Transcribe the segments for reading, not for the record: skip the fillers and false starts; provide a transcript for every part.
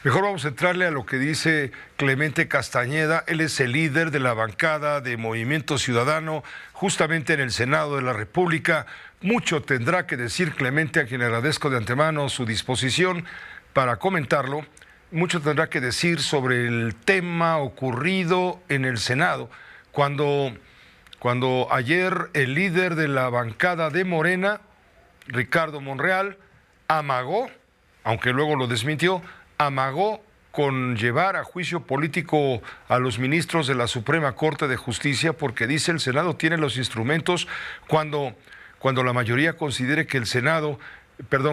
Mejor vamos a entrarle a lo que dice Clemente Castañeda. Él es el líder de la bancada de Movimiento Ciudadano, justamente en el Senado de la República. Mucho tendrá que decir Clemente, a quien agradezco de antemano su disposición para comentarlo. Mucho tendrá que decir sobre el tema ocurrido en el Senado, cuando ayer el líder de la bancada de Morena, Ricardo Monreal, amagó, aunque luego lo desmintió, amagó con llevar a juicio político a los ministros de la Suprema Corte de Justicia, porque dice el Senado tiene los instrumentos cuando la mayoría considere que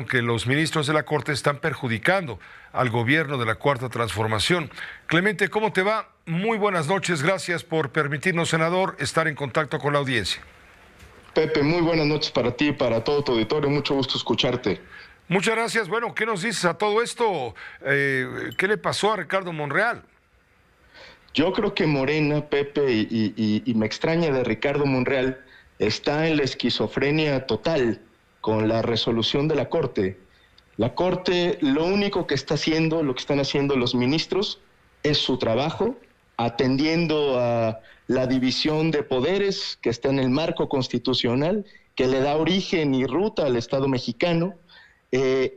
que los ministros de la Corte están perjudicando al gobierno de la Cuarta Transformación. Clemente, ¿cómo te va? Muy buenas noches, gracias por permitirnos, senador, estar en contacto con la audiencia. Pepe, muy buenas noches para ti y para todo tu auditorio, mucho gusto escucharte. Muchas gracias. Bueno, ¿qué nos dices a todo esto? ¿Qué le pasó a Ricardo Monreal? Yo creo que Morena, Pepe, y me extraña de Ricardo Monreal, está en la esquizofrenia total con la resolución de la Corte. La Corte lo único que está haciendo, lo que están haciendo los ministros, es su trabajo, atendiendo a la división de poderes que está en el marco constitucional, que le da origen y ruta al Estado mexicano,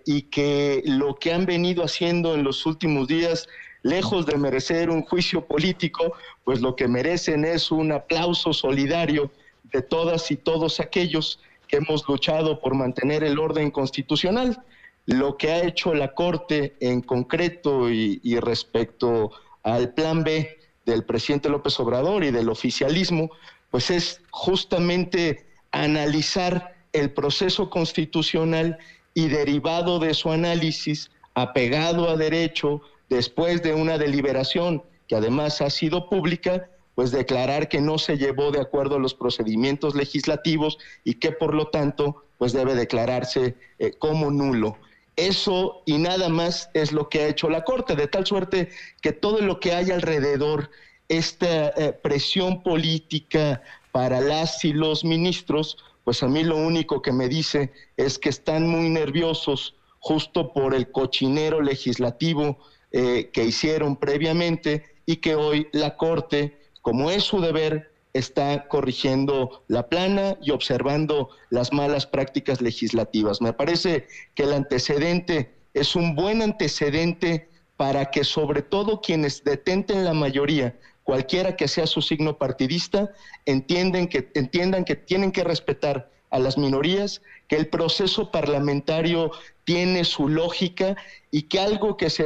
y que lo que han venido haciendo en los últimos días, lejos de merecer un juicio político, pues lo que merecen es un aplauso solidario de todas y todos aquellos que hemos luchado por mantener el orden constitucional. Lo que ha hecho la Corte en concreto y respecto al plan B del presidente López Obrador y del oficialismo, pues es justamente analizar el proceso constitucional y derivado de su análisis, apegado a derecho, después de una deliberación que además ha sido pública, pues declarar que no se llevó de acuerdo a los procedimientos legislativos y que por lo tanto pues debe declararse como nulo. Eso y nada más es lo que ha hecho la Corte, de tal suerte que todo lo que hay alrededor, esta presión política para las y los ministros, pues a mí lo único que me dice es que están muy nerviosos justo por el cochinero legislativo que hicieron previamente y que hoy la Corte, como es su deber, está corrigiendo la plana y observando las malas prácticas legislativas. Me parece que el antecedente es un buen antecedente para que sobre todo quienes detenten la mayoría, cualquiera que sea su signo partidista, entiendan que tienen que respetar a las minorías, que el proceso parlamentario tiene su lógica y que algo que se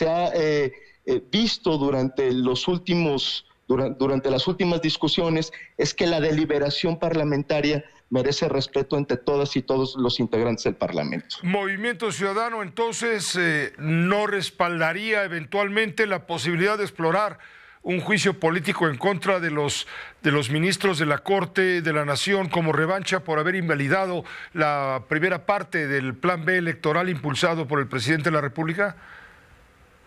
ha visto durante las últimas discusiones es que la deliberación parlamentaria merece respeto entre todas y todos los integrantes del Parlamento. Movimiento Ciudadano, entonces, ¿no respaldaría eventualmente la posibilidad de explorar un juicio político en contra de los ministros de la Corte de la Nación como revancha por haber invalidado la primera parte del Plan B electoral impulsado por el presidente de la República?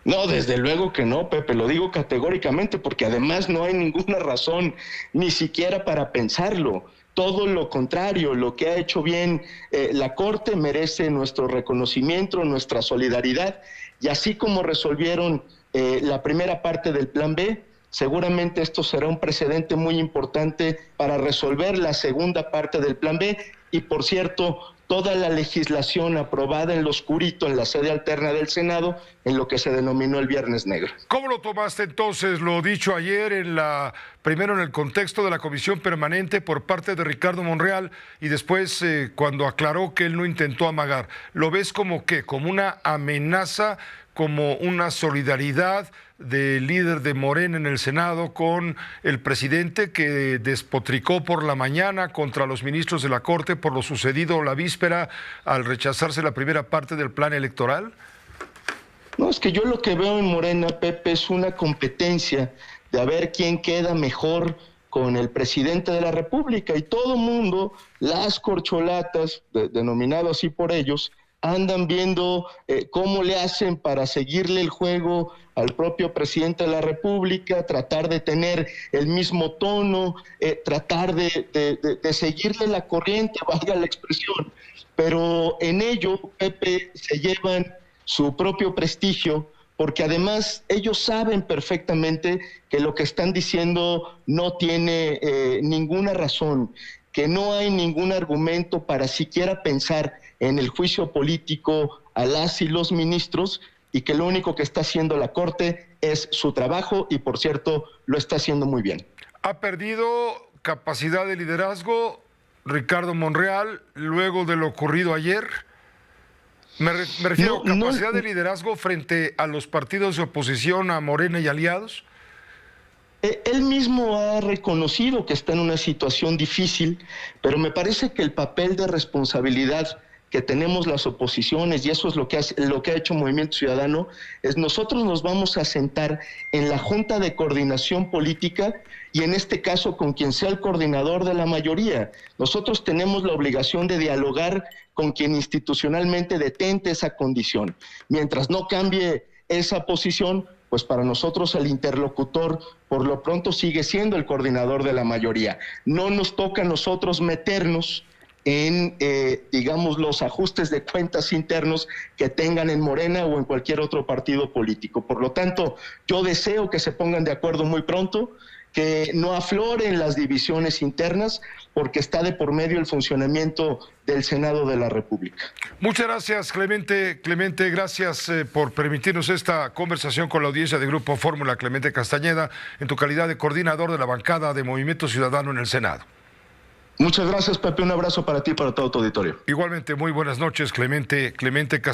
No, desde luego que no, Pepe, lo digo categóricamente porque además no hay ninguna razón ni siquiera para pensarlo. Todo lo contrario, lo que ha hecho bien la Corte merece nuestro reconocimiento, nuestra solidaridad, y así como resolvieron la primera parte del Plan B, seguramente esto será un precedente muy importante para resolver la segunda parte del Plan B. Y por cierto, toda la legislación aprobada en lo oscurito en la sede alterna del Senado, en lo que se denominó el Viernes Negro. ¿Cómo lo tomaste entonces, lo dicho ayer, primero en el contexto de la Comisión Permanente por parte de Ricardo Monreal y después cuando aclaró que él no intentó amagar? ¿Lo ves como qué? ¿Como una amenaza, como una solidaridad del líder de Morena en el Senado con el presidente que despotricó por la mañana contra los ministros de la Corte por lo sucedido la víspera al rechazarse la primera parte del plan electoral? No, es que yo lo que veo en Morena, Pepe, es una competencia de a ver quién queda mejor con el presidente de la República, y todo mundo, las corcholatas, denominado así por ellos, andan viendo cómo le hacen para seguirle el juego al propio presidente de la República, tratar de tener el mismo tono, tratar de seguirle la corriente, valga la expresión. Pero en ello, Pepe, se llevan su propio prestigio, porque además ellos saben perfectamente que lo que están diciendo no tiene ninguna razón, que no hay ningún argumento para siquiera pensar en el juicio político a las y los ministros, y que lo único que está haciendo la Corte es su trabajo, y por cierto, lo está haciendo muy bien. ¿Ha perdido capacidad de liderazgo Ricardo Monreal luego de lo ocurrido ayer? Me refiero a capacidad de liderazgo frente a los partidos de oposición, a Morena y aliados. Él mismo ha reconocido que está en una situación difícil, pero me parece que el papel de responsabilidad que tenemos las oposiciones, y eso es lo que ha hecho Movimiento Ciudadano, es nosotros nos vamos a sentar en la Junta de Coordinación Política, y en este caso con quien sea el coordinador de la mayoría. Nosotros tenemos la obligación de dialogar con quien institucionalmente detente esa condición. Mientras no cambie esa posición, pues para nosotros el interlocutor por lo pronto sigue siendo el coordinador de la mayoría. No nos toca a nosotros meternos en, digamos, los ajustes de cuentas internos que tengan en Morena o en cualquier otro partido político. Por lo tanto, yo deseo que se pongan de acuerdo muy pronto, que no afloren las divisiones internas, porque está de por medio el funcionamiento del Senado de la República. Muchas gracias, Clemente. Clemente, gracias por permitirnos esta conversación con la audiencia de Grupo Fórmula. Clemente Castañeda, en tu calidad de coordinador de la bancada de Movimiento Ciudadano en el Senado. Muchas gracias, Pepe. Un abrazo para ti y para todo tu auditorio. Igualmente, muy buenas noches, Clemente Castañeda.